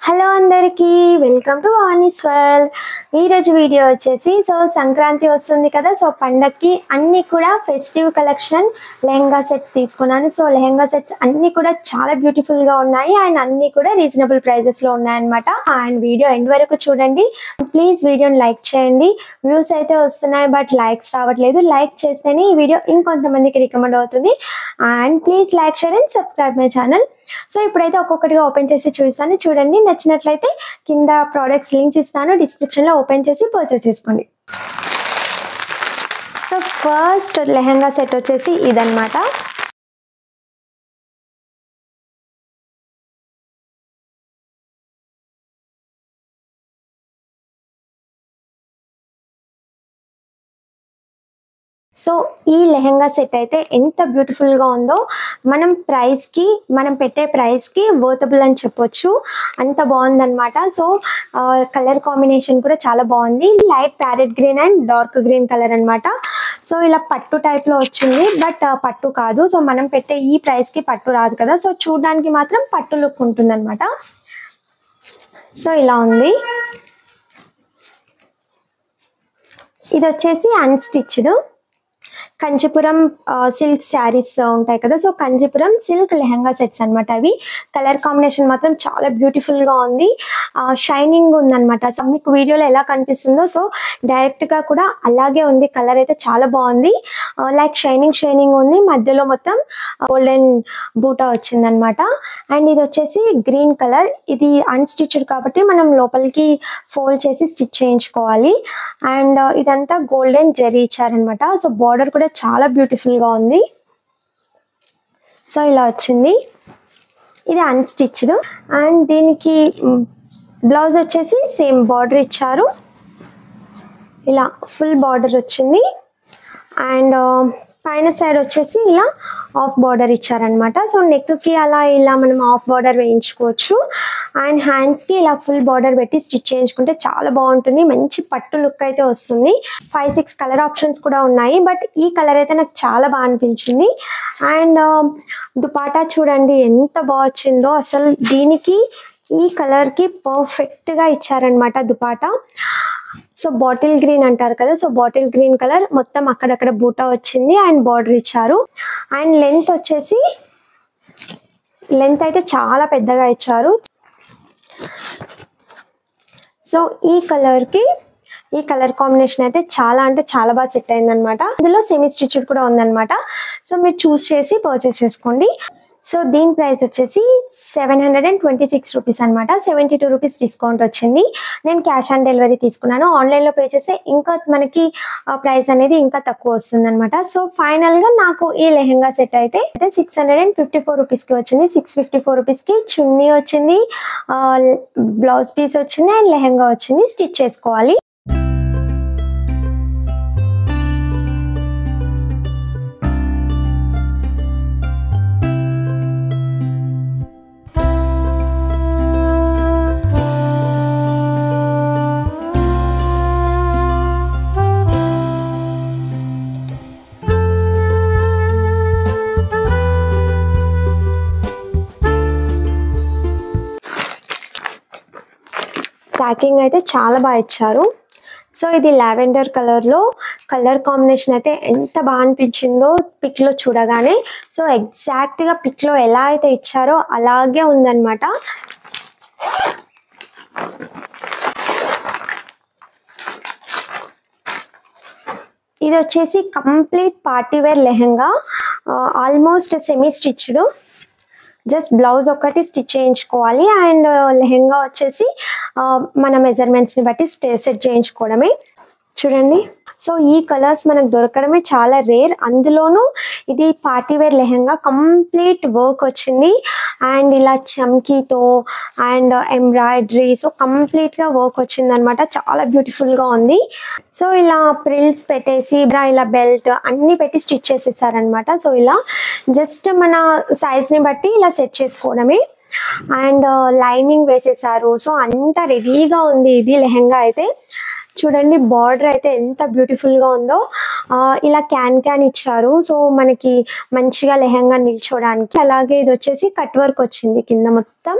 Hello అందరికీ welcome to Vani's world. ఈరోజు video వచ్చేసి సంక్రాంతి వస్తుంది కదా. పండక్కి అన్నీ కూడా ఫెస్టివ్ కలెక్షన్ లెహంగా సెట్స్ తీసుకున్నాను. లెహంగా సెట్స్ అన్నీ కూడా చాలా బ్యూటిఫుల్గా ఉన్నాయి అండ్ అన్నీ కూడా రీజనబుల్ ప్రైజెస్లో ఉన్నాయన్నమాట. అండ్ వీడియో ఎండ్ వరకు చూడండి. ప్లీజ్ వీడియోని లైక్ చేయండి. వ్యూస్ అయితే వస్తున్నాయి బట్ లైక్స్ రావట్లేదు. లైక్ చేస్తేనే ఈ వీడియో ఇంకొంతమందికి రికమెండ్ అవుతుంది. And please like, share and subscribe my channel. ఇప్పుడైతే ఒక్కొక్కటిగా ఓపెన్ చేసి చూపిస్తాను. చూడండి, నచ్చినట్లయితే కింద ప్రోడక్ట్స్ లింక్స్ ఇస్తాను, డిస్క్రిప్షన్లో ఓపెన్ చేసి పర్చేస్ చేసుకోండి. ఫస్ట్ లెహంగా సెట్ వచ్చేసి ఇదన్నమాట. ఈ లెహంగా సెట్ అయితే ఎంత బ్యూటిఫుల్గా ఉందో, మనం పెట్టే ప్రైస్కి వర్తబుల్ అని చెప్పొచ్చు. అంత బాగుందన్నమాట. కలర్ కాంబినేషన్ కూడా చాలా బాగుంది. Light parrot green and dark green colour అనమాట. ఇలా పట్టు టైప్లో వచ్చింది బట్ పట్టు కాదు. మనం పెట్టే ఈ ప్రైస్కి పట్టు రాదు కదా. చూడడానికి మాత్రం పట్టు లుక్ ఉంటుందన్నమాట. ఇలా ఉంది. ఇది వచ్చేసి అన్స్టిచ్డ్ కంచిపురం సిల్క్ శారీస్ ఉంటాయి కదా. కంచిపురం సిల్క్ లెహంగా సెట్స్ అనమాట. అవి కలర్ కాంబినేషన్ మాత్రం చాలా బ్యూటిఫుల్గా ఉంది. షైనింగ్ ఉందన్నమాట. మీకు వీడియోలో ఎలా కనిపిస్తుందో డైరెక్ట్గా కూడా అలాగే ఉంది. కలర్ అయితే చాలా బాగుంది. లైక్ షైనింగ్ ఉంది. మధ్యలో మొత్తం గోల్డెన్ బూటా వచ్చిందనమాట. అండ్ ఇది వచ్చేసి గ్రీన్ కలర్. ఇది అన్స్టిచ్డ్ కాబట్టి మనం లోపలికి ఫోల్డ్ చేసి స్టిచ్ చేయించుకోవాలి. అండ్ ఇదంతా గోల్డెన్ జరీ ఇచ్చారనమాట. బార్డర్ కూడా చాలా బ్యూటిఫుల్గా ఉంది. ఇలా వచ్చింది. ఇది అన్స్టిచ్డ్. అండ్ దీనికి బ్లౌజ్ వచ్చేసి సేమ్ బార్డర్ ఇచ్చారు. ఇలా ఫుల్ బార్డర్ వచ్చింది. అండ్ పైన సైడ్ వచ్చేసి ఇలా హాఫ్ బార్డర్ ఇచ్చారనమాట. నెక్కి ఇలా మనం హాఫ్ బార్డర్ వేయించుకోవచ్చు. అండ్ హ్యాండ్స్కి ఇలా ఫుల్ బార్డర్ పెట్టి స్టిచ్ చేయించుకుంటే చాలా బాగుంటుంది. మంచి పట్టు లుక్ అయితే వస్తుంది. 5-6 కలర్ ఆప్షన్స్ కూడా ఉన్నాయి బట్ ఈ కలర్ అయితే నాకు చాలా బాగా అనిపించింది. అండ్ దుపాటా చూడండి ఎంత బాగా వచ్చిందో. అసలు దీనికి ఈ కలర్కి పర్ఫెక్ట్గా ఇచ్చారనమాట దుపాటా. బాటిల్ గ్రీన్ అంటారు కదా. బాటిల్ గ్రీన్ కలర్ మొత్తం అక్కడక్కడ బూటా వచ్చింది అండ్ బార్డర్ ఇచ్చారు. అండ్ లెంత్ అయితే చాలా పెద్దగా ఇచ్చారు. ఈ కలర్ కాంబినేషన్ అయితే చాలా అంటే చాలా బాగా సెట్ అయిందనమాట. ఇందులో సెమీ స్టిచ్డ్ కూడా ఉందన్నమాట. మీరు చూస్ చేసి పర్చేస్ చేసుకోండి. దీని ప్రైస్ వచ్చేసి 726 రూపీస్ అనమాట. 72 రూపీస్ డిస్కౌంట్ వచ్చింది. నేను క్యాష్ ఆన్ డెలివరీ తీసుకున్నాను. ఆన్లైన్లో పే చేస్తే ఇంకా మనకి ప్రైస్ అనేది ఇంకా తక్కువ వస్తుంది అనమాట. ఫైనల్గా నాకు ఈ లెహంగా సెట్ అయితే 654 రూపీస్కి వచ్చింది. 654 రూపీస్కి చున్నీ వచ్చింది, బ్లౌజ్ పీస్ వచ్చింది అండ్ లెహంగా వచ్చింది. స్టిచ్ చేసుకోవాలి. ప్యాకింగ్ అయితే చాలా బాగా ఇచ్చారు. ఇది లావెండర్ కలర్లో కలర్ కాంబినేషన్ అయితే ఎంత బాగా అనిపించిందో పిక్లో చూడగానే. ఎగ్జాక్ట్గా పిక్లో ఎలా అయితే ఇచ్చారో అలాగే ఉందన్నమాట. ఇది వచ్చేసి complete partywear lehenga, almost semi stitched. Just blouse ఒకటి స్టిచ్ చేయించుకోవాలి అండ్ లెహంగా వచ్చేసి మన మెజర్మెంట్స్ని బట్టి సెట్ చేయించుకోవడమే. చూడండి, ఈ కలర్స్ మనకు దొరకడమే చాలా రేర్. అందులోనూ ఇది పార్టీవేర్ లెహంగా, కంప్లీట్ వర్క్ వచ్చింది అండ్ ఇలా చమ్కీతో అండ్ ఎంబ్రాయిడరీ. కంప్లీట్గా వర్క్ వచ్చింది అనమాట. చాలా బ్యూటిఫుల్గా ఉంది. ఇలా ప్రిల్స్ పెట్టేసి ఇలా బెల్ట్ అన్నీ పెట్టి స్టిచ్ చేసేసారనమాట. ఇలా జస్ట్ మన సైజ్ని బట్టి ఇలా సెట్ చేసుకోవడమే. అండ్ లైనింగ్ వేసేసారు. అంతా రెడీగా ఉంది ఇది లెహంగా అయితే. చూడండి, బార్డర్ అయితే ఎంత బ్యూటిఫుల్గా ఉందో. ఇలా క్యాన్ ఇచ్చారు. సో మనకి మంచిగా లెహంగా నిల్చోడానికి. అలాగే ఇది వచ్చేసి కట్ వర్క్ వచ్చింది, కింద మొత్తం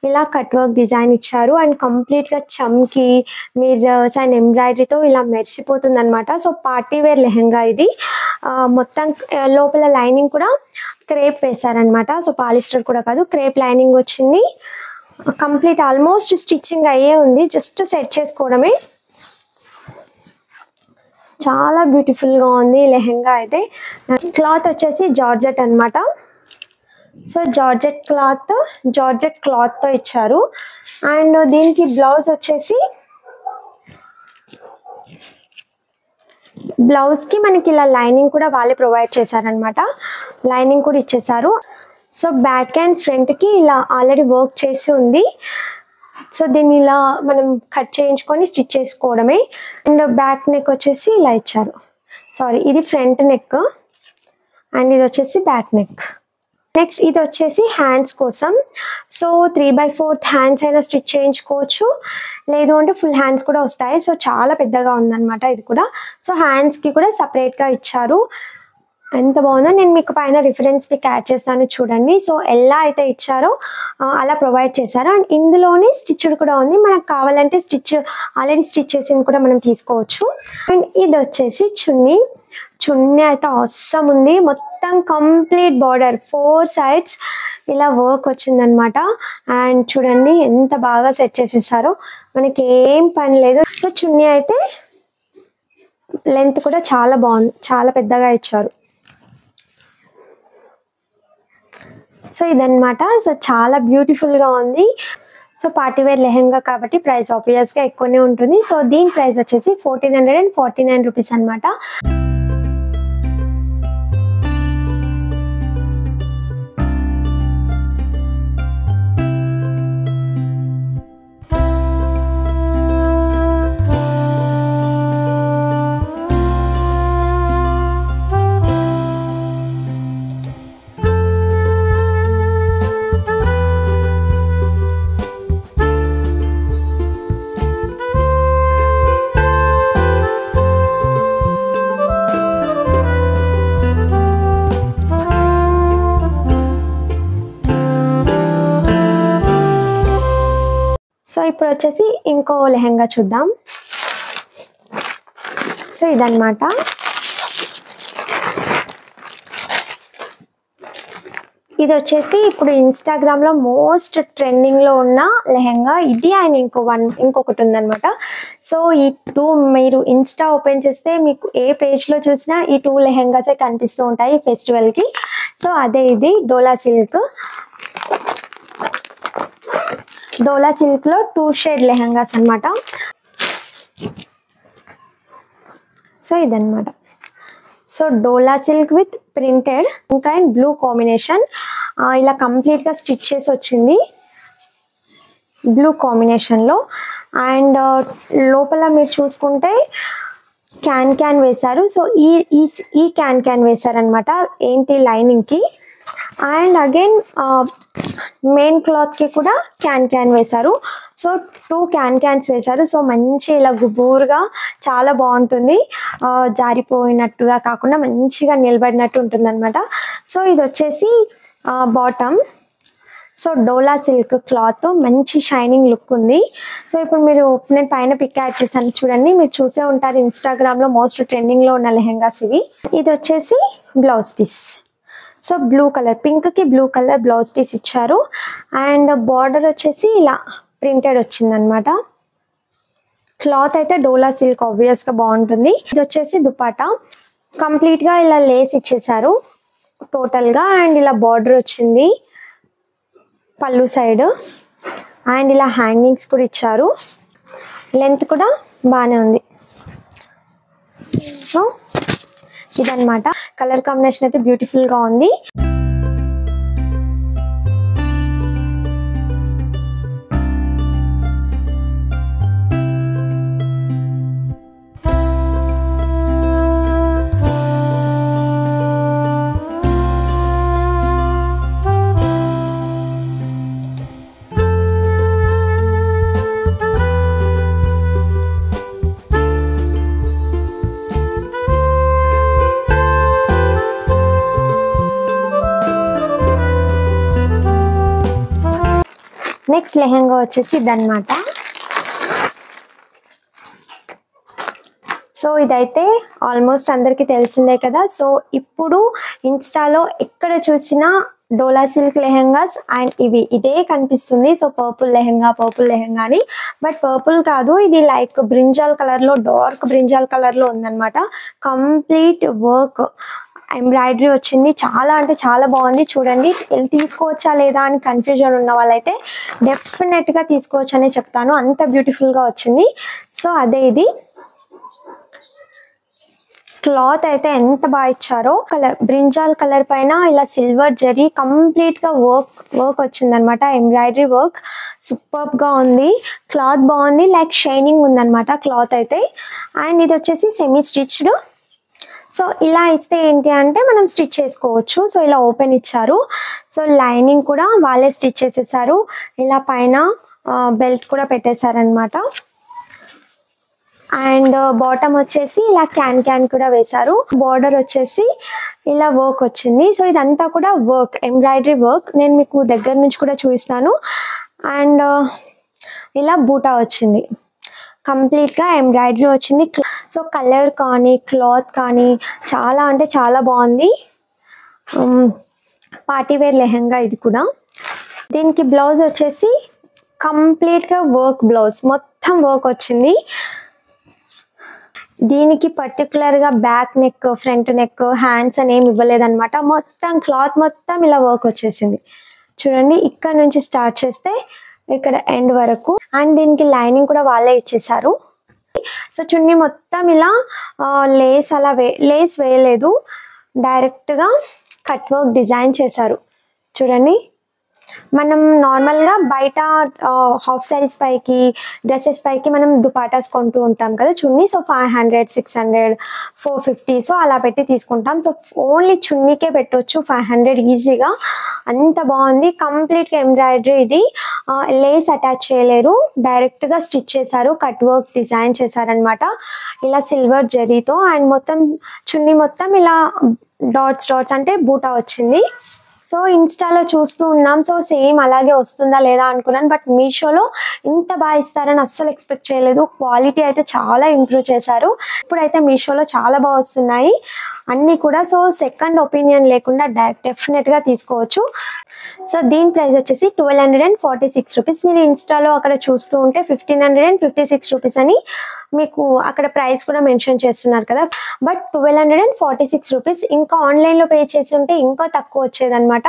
ఇలా కట్ వర్క్ డిజైన్ ఇచ్చారు. అండ్ కంప్లీట్గా చమ్కి మిర్రర్స్ అండ్ ఎంబ్రాయిడరీతో ఇలా మెరిసిపోతుంది అనమాట. సో పార్టీ వేర్ లెహంగా ఇది. మొత్తం లోపల లైనింగ్ కూడా క్రేప్ వేశారనమాట. సో పాలిస్టర్ కూడా కాదు, క్రేప్ లైనింగ్ వచ్చింది. కంప్లీట్ ఆల్మోస్ట్ స్టిచ్చింగ్ అయ్యే ఉంది, జస్ట్ సెట్ చేసుకోవడమే. చాలా బ్యూటిఫుల్గా ఉంది లెహంగా అయితే. క్లాత్ వచ్చేసి జార్జెట్ అనమాట. సో జార్జెట్ క్లాత్తో ఇచ్చారు. అండ్ దీనికి బ్లౌజ్ వచ్చేసి బ్లౌజ్కి మనకి ఇలా లైనింగ్ కూడా వాళ్ళే ప్రొవైడ్ చేశారనమాట. లైనింగ్ కూడా ఇచ్చేసారు. సో బ్యాక్ అండ్ ఫ్రంట్కి ఇలా ఆల్రెడీ వర్క్ చేసి ఉంది. సో దీన్ని ఇలా మనం కట్ చేయించుకొని స్టిచ్ చేసుకోవడమే. అండ్ బ్యాక్ నెక్ వచ్చేసి ఇలా ఇచ్చారు. సారీ, ఇది ఫ్రంట్ నెక్ అండ్ ఇది వచ్చేసి బ్యాక్ నెక్. నెక్స్ట్ ఇది వచ్చేసి హ్యాండ్స్ కోసం. సో 3/4 హ్యాండ్స్ అయినా స్టిచ్ చేయించుకోవచ్చు, లేదు అంటే ఫుల్ హ్యాండ్స్ కూడా వస్తాయి. సో చాలా పెద్దగా ఉందన్నమాట ఇది కూడా. సో హ్యాండ్స్కి కూడా సపరేట్గా ఇచ్చారు. ఎంత బాగుందో, నేను మీకు పైన రిఫరెన్స్ పిక్ యాడ్ చేస్తాను చూడండి. సో ఎలా అయితే ఇచ్చారో అలా ప్రొవైడ్ చేశారు. అండ్ ఇందులోనే స్టిచ్డ్ కూడా ఉంది, మనకు కావాలంటే ఆల్రెడీ స్టిచ్ చేసింది కూడా మనం తీసుకోవచ్చు. అండ్ ఇది వచ్చేసి చున్నీ అయితే అవసరం ఉంది. మొత్తం కంప్లీట్ బార్డర్ 4 sides ఇలా వర్క్ వచ్చిందనమాట. అండ్ చూడండి ఎంత బాగా సెట్ చేసేసారో, మనకి ఏం పని లేదు. సో చున్నీ అయితే లెంత్ కూడా చాలా బాగుంది, చాలా పెద్దగా ఇచ్చారు. సో ఇదన్నమాట. సో చాలా బ్యూటిఫుల్గా ఉంది. సో పార్టీవేర్ లెహంగా కాబట్టి ప్రైస్ ఆబ్వియస్గా ఎక్కువనే ఉంటుంది. సో దీని ప్రైస్ వచ్చేసి 1449 రూపీస్ అనమాట. సో ఇప్పుడు వచ్చేసి ఇంకో లెహంగా చూద్దాం. సో ఇదన్నమాట. ఇది వచ్చేసి ఇప్పుడు ఇన్స్టాగ్రామ్లో మోస్ట్ ట్రెండింగ్లో ఉన్న లెహంగా ఇది. అండ్ ఇంకొకటి ఉందన్నమాట. సో ఈ 2 మీరు ఇన్స్టా ఓపెన్ చేస్తే మీకు ఏ పేజ్లో చూసినా ఈ 2 లెహంగాసే కనిపిస్తూ ఉంటాయి ఫెస్టివల్కి. సో అదే ఇది డోలా సిల్క్లో 2 షేడ్ లెహంగాస్ అనమాట. సో ఇదన్నమాట. So dola silk with printed ఇంకా అండ్ బ్లూ కాంబినేషన్ ఇలా కంప్లీట్గా స్టిచ్ చేసి వచ్చింది బ్లూ కాంబినేషన్లో. అండ్ లోపల మీరు చూసుకుంటే క్యాన్ వేశారు. సో ఈ క్యాన్ వేశారనమాట ఏంటి లైనింగ్కి. అండ్ అగైన్ మెయిన్ క్లాత్కి కూడా క్యాన్ వేశారు. సో 2 క్యాన్స్ వేశారు. సో మంచి ఇలా గుబూరుగా చాలా బాగుంటుంది, జారిపోయినట్టుగా కాకుండా మంచిగా నిలబడినట్టు ఉంటుంది అనమాట. సో ఇది వచ్చేసి బాటమ్. సో డోలా సిల్క్ క్లాత్ మంచి షైనింగ్ లుక్ ఉంది. సో ఇప్పుడు నేను పైన పిక్ యాడ్ చేశాను చూడండి, మీరు చూసే ఉంటారు ఇన్స్టాగ్రామ్లో మోస్ట్ ట్రెండింగ్లో ఉన్న లెహంగాస్ ఇవి. ఇది వచ్చేసి blouse piece. So blue colour, పింక్కి బ్లూ కలర్ బ్లౌజ్ పీస్ ఇచ్చారు. అండ్ బార్డర్ వచ్చేసి ఇలా ప్రింటెడ్ వచ్చిందనమాట. క్లాత్ అయితే డోలా సిల్క్ ఆబ్వియస్గా బాగుంటుంది. ఇది వచ్చేసి దుపట్టా, కంప్లీట్గా ఇలా లేస్ ఇచ్చేసారు టోటల్గా. అండ్ ఇలా బార్డర్ వచ్చింది పళ్ళు సైడ్. అండ్ ఇలా హ్యాంగింగ్స్ కూడా ఇచ్చారు, లెంత్ కూడా బాగానే ఉంది. సో ఇదన్నమాట. కలర్ కాంబినేషన్ అయితే బ్యూటిఫుల్గా ఉంది. నెక్స్ట్ లెహంగా వచ్చేసి ఇదన్నమాట. సో ఇదైతే ఆల్మోస్ట్ అందరికీ తెలిసిందే కదా. సో ఇప్పుడు ఇన్స్టాలో ఎక్కడ చూసినా డోలా సిల్క్ లెహంగాస్ అండ్ ఇదే కనిపిస్తుంది. సో పర్పుల్ లెహంగా అని, బట్ పర్పుల్ కాదు, ఇది లైక్ బ్రింజాల్ కలర్లో, డార్క్ బ్రింజాల్ కలర్లో ఉందన్నమాట. కంప్లీట్ వర్క్ ఎంబ్రాయిడరీ వచ్చింది. చాలా అంటే చాలా బాగుంది. చూడండి, తీసుకోవచ్చా లేదా అని కన్ఫ్యూజన్ ఉన్న వాళ్ళైతే డెఫినెట్గా తీసుకోవచ్చు అని చెప్తాను, అంత బ్యూటిఫుల్గా వచ్చింది. సో అదే ఇది క్లాత్ అయితే ఎంత బాగా ఇచ్చారో. కలర్ బ్రింజాల్ కలర్ పైన ఇలా సిల్వర్ జరీ కంప్లీట్ గా వర్క్ వచ్చిందనమాట. ఎంబ్రాయిడరీ వర్క్ సూపర్ గా ఉంది. క్లాత్ బాగుంది, లైక్ షైనింగ్ ఉందన్నమాట క్లాత్ అయితే. అండ్ ఇది వచ్చేసి సెమీ స్టిచ్డ్. సో ఇలా ఇస్తే ఏంటి అంటే మనం స్టిచ్ చేసుకోవచ్చు. సో ఇలా ఓపెన్ ఇచ్చారు. సో లైనింగ్ కూడా వాళ్ళే స్టిచ్ చేసేసారు. ఇలా పైన బెల్ట్ కూడా పెట్టేశారనమాట. అండ్ బాటమ్ వచ్చేసి ఇలా క్యాన్ కూడా వేశారు. బార్డర్ వచ్చేసి ఇలా వర్క్ వచ్చింది. సో ఇదంతా కూడా వర్క్, ఎంబ్రాయిడరీ వర్క్. నేను మీకు దగ్గర నుంచి కూడా చూపిస్తాను. అండ్ ఇలా బూటా వచ్చింది, కంప్లీట్గా ఎంబ్రాయిడరీ వచ్చింది. సో కలర్ కానీ క్లాత్ కానీ చాలా అంటే చాలా బాగుంది. పార్టీవేర్ లెహంగా ఇది కూడా. దీనికి బ్లౌజ్ వచ్చేసి కంప్లీట్గా వర్క్ బ్లౌజ్, మొత్తం వర్క్ వచ్చింది. దీనికి పర్టికులర్గా back neck, front neck, hands అని ఏమి ఇవ్వలేదన్నమాట. మొత్తం క్లాత్ మొత్తం ఇలా వర్క్ వచ్చేసింది. చూడండి, ఇక్కడ నుంచి స్టార్ట్ చేస్తే ఇక్కడ ఎండ్ వరకు. అండ్ దీనికి లైనింగ్ కూడా వాళ్ళే ఇచ్చేసారు. సో చున్నీ మొత్తం ఇలా లేస్ లేస్ వేయలేదు, డైరెక్ట్గా కట్ వర్క్ డిజైన్ చేశారు. చూడండి, మనం నార్మల్గా బయట హాఫ్ సారీస్ పైకి, డ్రెస్సెస్ పైకి మనం దుపాటాస్ కొంటూ ఉంటాం కదా చున్నీ. సో 500, 600, 450 సో అలా పెట్టి తీసుకుంటాం. సో ఓన్లీ చున్నీకే పెట్టవచ్చు 500 ఈజీగా. అంత బాగుంది. కంప్లీట్గా ఎంబ్రాయిడరీ, ఇది లేస్ అటాచ్ చేయలేరు, డైరెక్ట్గా స్టిచ్ చేశారు, కట్ వర్క్ డిజైన్ చేశారనమాట ఇలా సిల్వర్ జరీతో. అండ్ మొత్తం చున్నీ మొత్తం ఇలా డాట్స్ అంటే బూటా వచ్చింది. సో ఇన్స్టాలో చూస్తూ ఉన్నాం, సో సేమ్ అలాగే వస్తుందా లేదా అనుకున్నాను, బట్ మీషోలో ఇంత బాగా ఇస్తారని అస్సలు ఎక్స్పెక్ట్ చేయలేదు. క్వాలిటీ అయితే చాలా ఇంప్రూవ్ చేశారు. ఇప్పుడైతే మీషోలో చాలా బాగా వస్తున్నాయి అన్నీ కూడా. సో సెకండ్ ఒపీనియన్ లేకుండా డెఫినెట్గా తీసుకోవచ్చు. సో దీని ప్రైస్ వచ్చేసి 1246 రూపీస్. మీరు ఇన్స్టాలో అక్కడ చూస్తూ ఉంటే 1556 రూపీస్ అని మీకు అక్కడ ప్రైస్ కూడా మెన్షన్ చేస్తున్నారు కదా, బట్ 1246 రూపీస్. ఇంకా ఆన్లైన్లో పే చేసి ఉంటే ఇంకా తక్కువ వచ్చేదన్నమాట.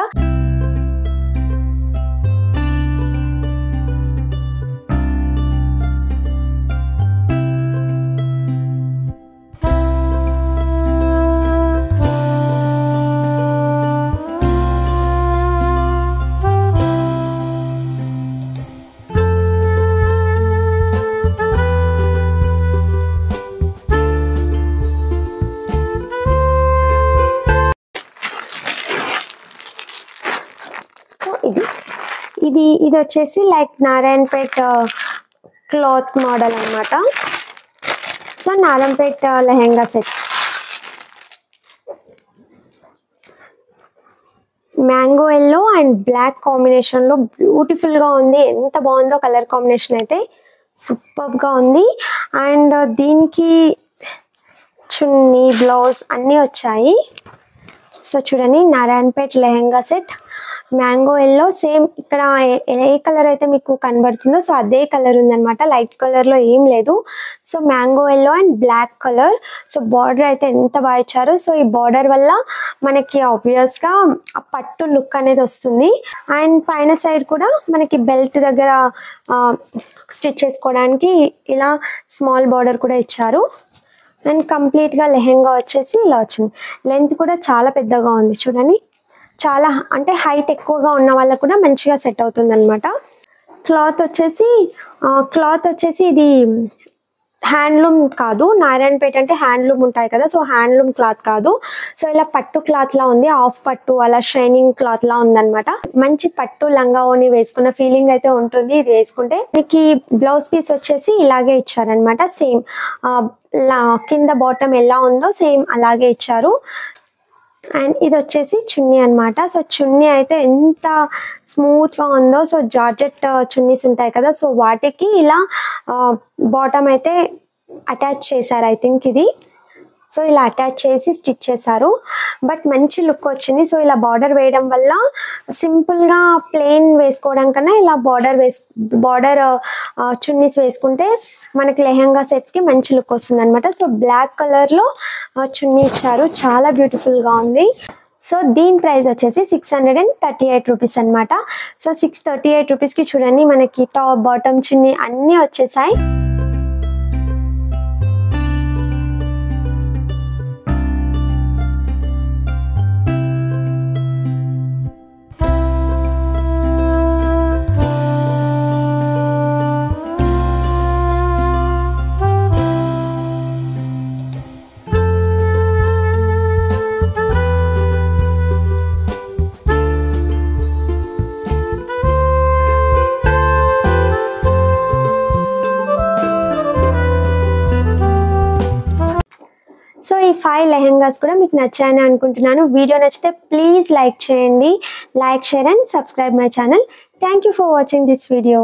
ఇది వచ్చేసి లైక్ నారాయణపేట్ క్లాత్ మోడల్ అన్నమాట. So Narayanpet lehenga set, mango yellow and black కాంబినేషన్లో బ్యూటిఫుల్గా ఉంది. ఎంత బాగుందో కలర్ కాంబినేషన్ అయితే, సూపర్గా ఉంది. అండ్ దీనికి చున్నీ, బ్లౌజ్ అన్నీ వచ్చాయి. సో చూడండి, Narayanpet lehenga set, mango yellow. Same ఇక్కడ ఏ కలర్ అయితే మీకు కనబడుతుందో సో అదే కలర్ ఉందన్నమాట, లైట్ కలర్లో ఏం లేదు. So mango yellow and black colour. So border అయితే ఎంత బాగా ఇచ్చారు. సో ఈ బార్డర్ వల్ల మనకి ఆబ్వియస్గా పట్టు లుక్ అనేది వస్తుంది. అండ్ పైన సైడ్ కూడా మనకి బెల్ట్ దగ్గర స్టిచ్ చేసుకోవడానికి ఇలా స్మాల్ బార్డర్ కూడా ఇచ్చారు. అండ్ కంప్లీట్గా లెహంగా వచ్చేసి ఇలా వచ్చింది. లెంత్ కూడా చాలా పెద్దగా ఉంది. చూడండి, చాలా అంటే హైట్ ఎక్కువగా ఉన్న వాళ్ళకు కూడా మంచిగా సెట్ అవుతుంది అనమాట. క్లాత్ వచ్చేసి ఇది హ్యాండ్లూమ్ కాదు. నారాయణపేట అంటే హ్యాండ్లూమ్ ఉంటాయి కదా, సో హ్యాండ్లూమ్ క్లాత్ కాదు. సో ఇలా పట్టు క్లాత్ లా ఉంది, హాఫ్ పట్టు అలా షైనింగ్ క్లాత్ లా ఉందన్నమాట. మంచి పట్టు లంగా ఓని వేసుకున్న ఫీలింగ్ అయితే ఉంటుంది ఇది వేసుకుంటే. మీకు బ్లౌజ్ పీస్ వచ్చేసి ఇలాగే ఇచ్చారనమాట. సేమ్ కింద బాటమ్ ఎలా ఉందో సేమ్ అలాగే ఇచ్చారు. అండ్ ఇది వచ్చేసి చున్నీ అనమాట. సో చున్నీ అయితే ఎంత స్మూత్గా ఉందో. సో జార్జెట్ చున్నీస్ ఉంటాయి కదా, సో వాటికి ఇలా బాటమ్ అయితే అటాచ్ చేశారు ఐ థింక్ ఇది. సో ఇలా అటాచ్ చేసి స్టిచ్ చేశారు, బట్ మంచి లుక్ వచ్చింది. సో ఇలా బార్డర్ వేయడం వల్ల సింపుల్గా ప్లెయిన్ వేసుకోవడం కన్నా ఇలా బార్డర్ చున్నీస్ వేసుకుంటే మనకి లెహంగా సెట్స్కి మంచి లుక్ వస్తుంది అనమాట. సో బ్లాక్ కలర్లో చున్నీ ఇచ్చారు, చాలా బ్యూటిఫుల్గా ఉంది. సో దీని ప్రైస్ వచ్చేసి 638 రూపీస్ అనమాట. సో 638 రూపీస్కి చూడండి మనకి టాప్ బాటమ్ చున్నీ అన్నీ వచ్చేసాయి. సో ఈ 5 లెహంగాస్ కూడా మీకు నచ్చాయని అనుకుంటున్నాను. వీడియో నచ్చితే ప్లీజ్ లైక్ చేయండి. Like, share and subscribe my channel. Thank you for watching this video.